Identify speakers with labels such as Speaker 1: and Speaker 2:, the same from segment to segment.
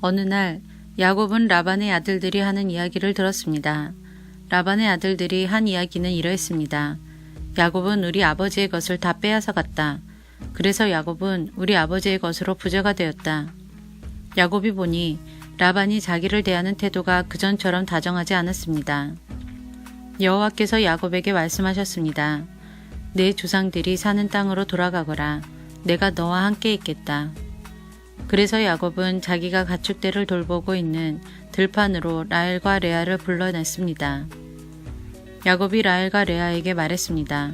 Speaker 1: 어느 날 야곱은 라반의 아들들이 하는 이야기를 들었습니다. 라반의 아들들이 한 이야기는 이러했습니다. 야곱은 우리 아버지의 것을 다 빼앗아 갔다. 그래서 야곱은 우리 아버지의 것으로 부자가 되었다. 야곱이 보니 라반이 자기를 대하는 태도가 그전처럼 다정하지 않았습니다. 여호와께서 야곱에게 말씀하셨습니다. 내 조상들이 사는 땅으로 돌아가거라. 내가 너와 함께 있겠다. 그래서 야곱은 자기가 가축대를 돌보고 있는 들판으로 라헬과 레아를 불러냈습니다. 야곱이 라헬과 레아에게 말했습니다.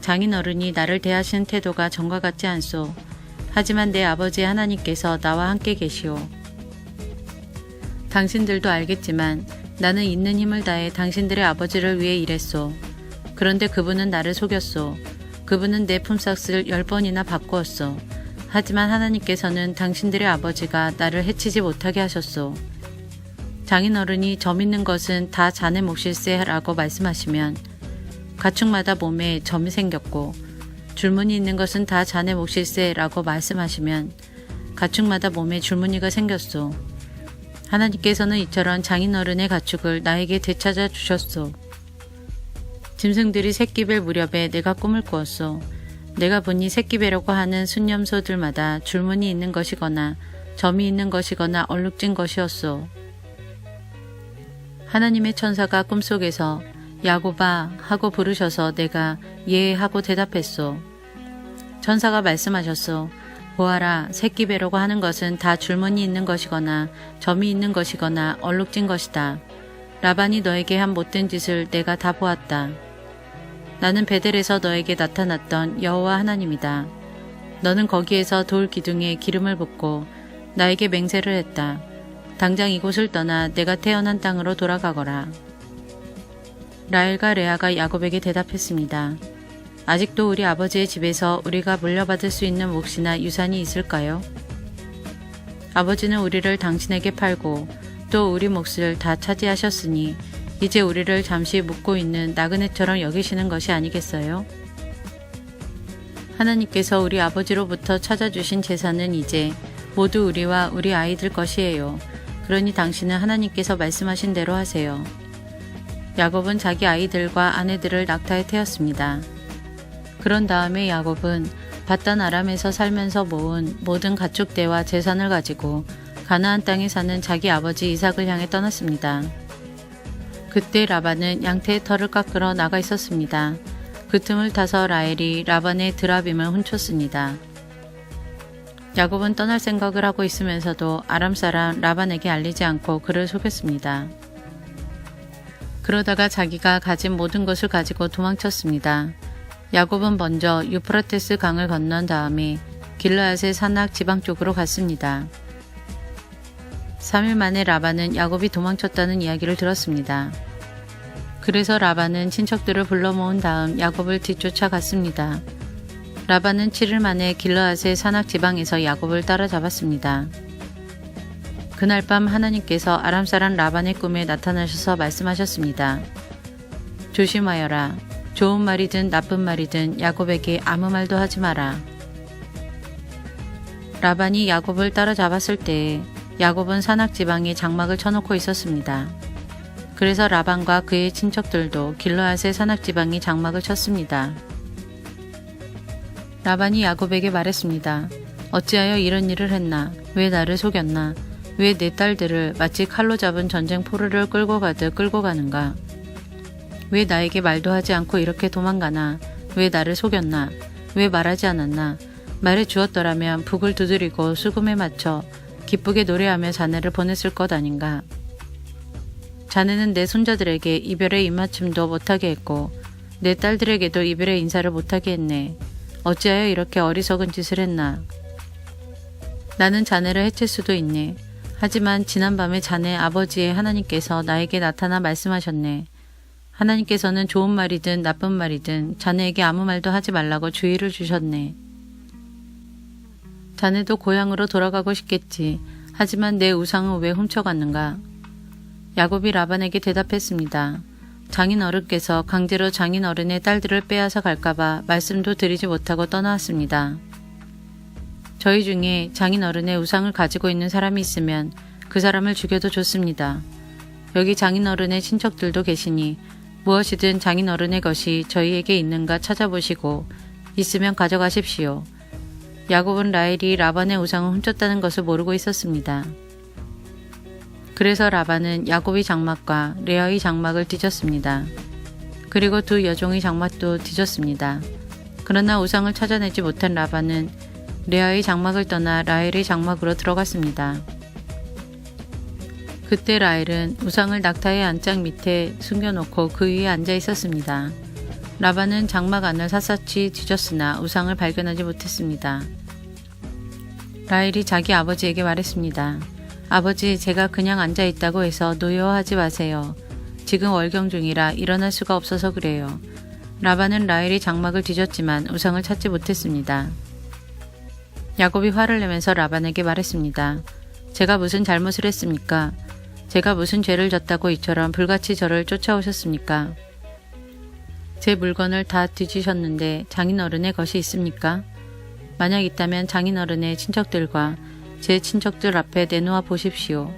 Speaker 1: 장인어른이 나를 대하시는 태도가 전과 같지 않소. 하지만 내 아버지 하나님께서 나와 함께 계시오. 당신들도 알겠지만 나는 있는 힘을 다해 당신들의 아버지를 위해 일했소. 그런데 그분은 나를 속였소. 그분은 내 품삯을 10번이나 바꾸었소. 하지만 하나님께서는 당신들의 아버지가 나를 해치지 못하게 하셨소. 장인어른이 점 있는 것은 다 자네 몫일세 라고 말씀하시면 가축마다 몸에 점이 생겼고 줄무늬 있는 것은 다 자네 몫일세 라고 말씀하시면 가축마다 몸에 줄무늬가 생겼소. 하나님께서는 이처럼 장인어른의 가축을 나에게 되찾아 주셨소. 짐승들이 새끼 뵐 무렵에 내가 꿈을 꾸었소. 내가 보니 새끼 뵈려고 하는 순념소들마다 줄무늬 있는 것이거나 점이 있는 것이거나 얼룩진 것이었소. 하나님의 천사가 꿈속에서 야곱아 하고 부르셔서 내가 예 하고 대답했소. 천사가 말씀하셨소. 보아라, 새끼 뵈려고 하는 것은 다 줄무늬 있는 것이거나 점이 있는 것이거나 얼룩진 것이다. 라반이 너에게 한 못된 짓을 내가 다 보았다. 나는 베델에서 너에게 나타났던 여호와 하나님이다. 너는 거기에서 돌 기둥에 기름을 붓고 나에게 맹세를 했다. 당장 이곳을 떠나 내가 태어난 땅으로 돌아가거라. 라헬과 레아가 야곱에게 대답했습니다. 아직도 우리 아버지의 집에서 우리가 물려받을 수 있는 몫이나 유산이 있을까요? 아버지는 우리를 당신에게 팔고 또 우리 몫을 다 차지하셨으니 이제 우리를 잠시 묵고 있는 나그네처럼 여기시는 것이 아니겠어요? 하나님께서 우리 아버지로부터 찾아주신 재산은 이제 모두 우리와 우리 아이들 것이에요. 그러니 당신은 하나님께서 말씀하신 대로 하세요. 야곱은 자기 아이들과 아내들을 낙타에 태웠습니다. 그런 다음에 야곱은 밧단 아람에서 살면서 모은 모든 가축대와 재산을 가지고 가나안 땅에 사는 자기 아버지 이삭을 향해 떠났습니다. 그때 라반은 양태의 털을 깎으러 나가 있었습니다. 그 틈을 타서 라헬이 라반의 드라빔을 훔쳤습니다. 야곱은 떠날 생각을 하고 있으면서도 아람 사람 라반에게 알리지 않고 그를 속였습니다. 그러다가 자기가 가진 모든 것을 가지고 도망쳤습니다. 야곱은 먼저 유프라테스 강을 건넌 다음에 길르앗의 산악 지방 쪽으로 갔습니다. 3일 만에 라반은 야곱이 도망쳤다는 이야기를 들었습니다. 그래서 라반은 친척들을 불러 모은 다음 야곱을 뒤쫓아 갔습니다. 라반은 7일 만에 길르앗의 산악 지방에서 야곱을 따라잡았습니다. 그날 밤 하나님께서 아람 사람 라반의 꿈에 나타나셔서 말씀하셨습니다. 조심하여라. 좋은 말이든 나쁜 말이든 야곱에게 아무 말도 하지 마라. 라반이 야곱을 따라잡았을 때에 야곱은 산악 지방에 장막을 쳐놓고 있었습니다. 그래서 라반과 그의 친척들도 길르앗의 산악 지방에 장막을 쳤습니다. 라반이 야곱에게 말했습니다. 어찌하여 이런 일을 했나? 왜 나를 속였나? 왜 내 딸들을 마치 칼로 잡은 전쟁 포로를 끌고 가듯 끌고 가는가? 왜 나에게 말도 하지 않고 이렇게 도망가나? 왜 나를 속였나? 왜 말하지 않았나? 말해 주었더라면 북을 두드리고 수금에 맞춰 기쁘게 노래하며 자네를 보냈을 것 아닌가? 자네는 내 손자들에게 이별의 입맞춤도 못하게 했고 내 딸들에게도 이별의 인사를 못하게 했네. 어찌하여 이렇게 어리석은 짓을 했나? 나는 자네를 해칠 수도 있네. 하지만 지난밤에 자네 아버지의 하나님께서 나에게 나타나 말씀하셨네. 하나님께서는 좋은 말이든 나쁜 말이든 자네에게 아무 말도 하지 말라고 주의를 주셨네. 자네도 고향으로 돌아가고 싶겠지. 하지만 내 우상은 왜 훔쳐갔는가? 야곱이 라반에게 대답했습니다. 장인어른께서 강제로 장인어른의 딸들을 빼앗아 갈까봐 말씀도 드리지 못하고 떠나왔습니다. 저희 중에 장인어른의 우상을 가지고 있는 사람이 있으면 그 사람을 죽여도 좋습니다. 여기 장인어른의 친척들도 계시니 무엇이든 장인어른의 것이 저희에게 있는가 찾아보시고 있으면 가져가십시오. 야곱은 라헬이 라반의 우상을 훔쳤다는 것을 모르고 있었습니다. 그래서 라반은 야곱의 장막과 레아의 장막을 뒤졌습니다. 그리고 두 여종의 장막도 뒤졌습니다. 그러나 우상을 찾아내지 못한 라반은 레아의 장막을 떠나 라헬의 장막으로 들어갔습니다. 그때 라헬은 우상을 낙타의 안장 밑에 숨겨놓고 그 위에 앉아 있었습니다. 라반은 장막 안을 샅샅이 뒤졌으나 우상을 발견하지 못했습니다. 라헬이 자기 아버지에게 말했습니다. 아버지, 제가 그냥 앉아 있다고 해서 노여워하지 마세요. 지금 월경 중이라 일어날 수가 없어서 그래요. 라반은 라헬이 장막을 뒤졌지만 우상을 찾지 못했습니다. 야곱이 화를 내면서 라반에게 말했습니다. 제가 무슨 잘못을 했습니까? 제가 무슨 죄를 졌다고 이처럼 불같이 저를 쫓아오셨습니까? 제 물건을 다 뒤지셨는데 장인어른의 것이 있습니까? 만약 있다면 장인어른의 친척들과 제 친척들 앞에 내놓아 보십시오.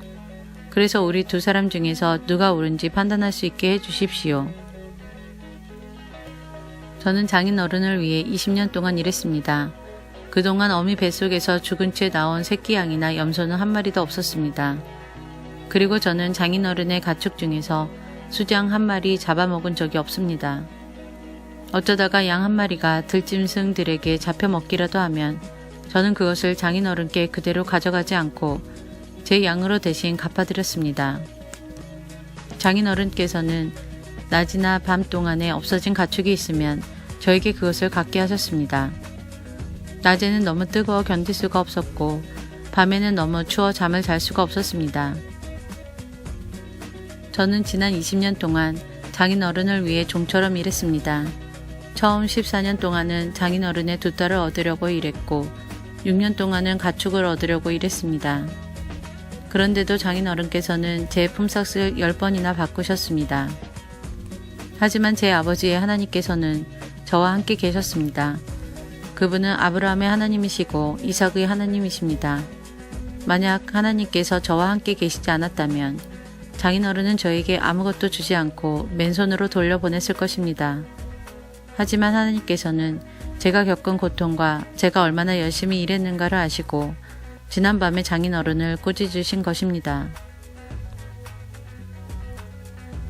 Speaker 1: 그래서 우리 두 사람 중에서 누가 옳은지 판단할 수 있게 해주십시오. 저는 장인어른을 위해 20년 동안 일했습니다. 그동안 어미 뱃속에서 죽은 채 나온 새끼 양이나 염소는 한 마리도 없었습니다. 그리고 저는 장인어른의 가축 중에서 수장 한 마리 잡아먹은 적이 없습니다. 어쩌다가 양 한 마리가 들짐승들에게 잡혀 먹기라도 하면 저는 그것을 장인어른께 그대로 가져가지 않고 제 양으로 대신 갚아드렸습니다. 장인어른께서는 낮이나 밤 동안에 없어진 가축이 있으면 저에게 그것을 갖게 하셨습니다. 낮에는 너무 뜨거워 견딜 수가 없었고 밤에는 너무 추워 잠을 잘 수가 없었습니다. 저는 지난 20년 동안 장인어른을 위해 종처럼 일했습니다. 처음 14년 동안은 장인어른의 두 딸을 얻으려고 일했고 6년 동안은 가축을 얻으려고 일했습니다. 그런데도 장인어른께서는 제 품삯을 10번이나 바꾸셨습니다. 하지만 제 아버지의 하나님께서는 저와 함께 계셨습니다. 그분은 아브라함의 하나님이시고 이삭의 하나님이십니다. 만약 하나님께서 저와 함께 계시지 않았다면 장인어른은 저에게 아무것도 주지 않고 맨손으로 돌려보냈을 것입니다. 하지만 하나님께서는 제가 겪은 고통과 제가 얼마나 열심히 일했는가를 아시고 지난밤에 장인어른을 꾸짖으신 것입니다.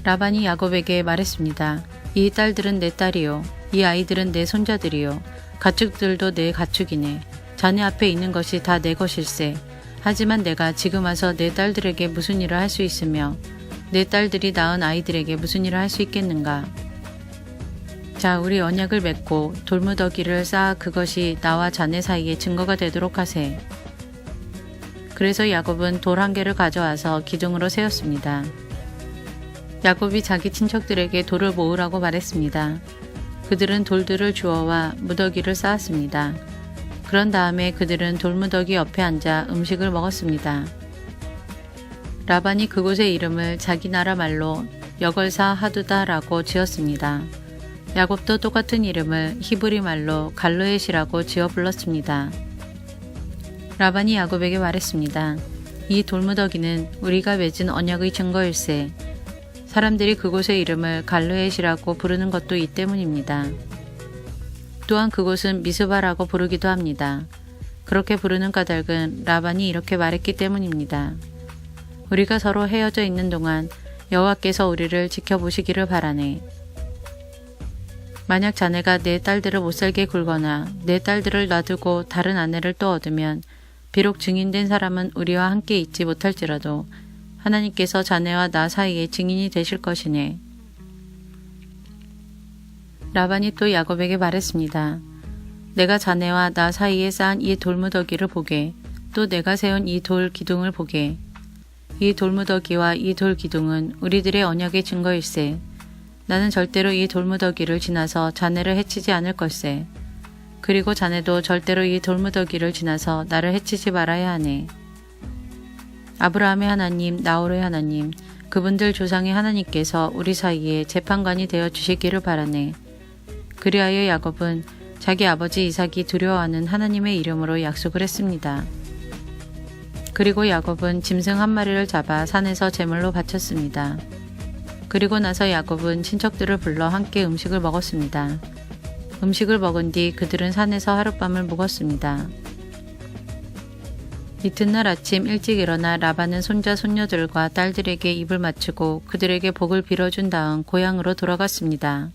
Speaker 1: 라반이 야곱에게 말했습니다. 이 딸들은 내 딸이요. 이 아이들은 내 손자들이요. 가축들도 내 가축이네. 자네 앞에 있는 것이 다 내 것일세. 하지만 내가 지금 와서 내 딸들에게 무슨 일을 할 수 있으며 내 딸들이 낳은 아이들에게 무슨 일을 할 수 있겠는가. 자, 우리 언약을 맺고 돌무더기를 쌓아 그것이 나와 자네 사이에 증거가 되도록 하세. 그래서 야곱은 돌 한 개를 가져와서 기둥으로 세웠습니다. 야곱이 자기 친척들에게 돌을 모으라고 말했습니다. 그들은 돌들을 주워와 무더기를 쌓았습니다. 그런 다음에 그들은 돌무더기 옆에 앉아 음식을 먹었습니다. 라반이 그곳의 이름을 자기 나라 말로 여걸사 하두다라고 지었습니다. 야곱도 똑같은 이름을 히브리 말로 갈르엣이라고 지어 불렀습니다. 라반이 야곱에게 말했습니다. 이 돌무더기는 우리가 맺은 언약의 증거일세. 사람들이 그곳의 이름을 갈르엣이라고 부르는 것도 이 때문입니다. 또한 그곳은 미스바라고 부르기도 합니다. 그렇게 부르는 까닭은 라반이 이렇게 말했기 때문입니다. 우리가 서로 헤어져 있는 동안 여호와께서 우리를 지켜보시기를 바라네. 만약 자네가 내 딸들을 못살게 굴거나 내 딸들을 놔두고 다른 아내를 또 얻으면 비록 증인된 사람은 우리와 함께 있지 못할지라도 하나님께서 자네와 나 사이에 증인이 되실 것이네. 라반이 또 야곱에게 말했습니다. 내가 자네와 나 사이에 쌓은 이 돌무더기를 보게, 또 내가 세운 이 돌 기둥을 보게. 이 돌무더기와 이 돌 기둥은 우리들의 언약의 증거일세. 나는 절대로 이 돌무더기를 지나서 자네를 해치지 않을 걸세. 그리고 자네도 절대로 이 돌무더기를 지나서 나를 해치지 말아야 하네. 아브라함의 하나님, 나홀의 하나님, 그분들 조상의 하나님께서 우리 사이에 재판관이 되어 주시기를 바라네. 그리하여 야곱은 자기 아버지 이삭이 두려워하는 하나님의 이름으로 약속을 했습니다. 그리고 야곱은 짐승 한 마리를 잡아 산에서 제물로 바쳤습니다. 그리고 나서 야곱은 친척들을 불러 함께 음식을 먹었습니다. 음식을 먹은 뒤 그들은 산에서 하룻밤을 묵었습니다. 이튿날 아침 일찍 일어나 라반은 손자 손녀들과 딸들에게 입을 맞추고 그들에게 복을 빌어준 다음 고향으로 돌아갔습니다.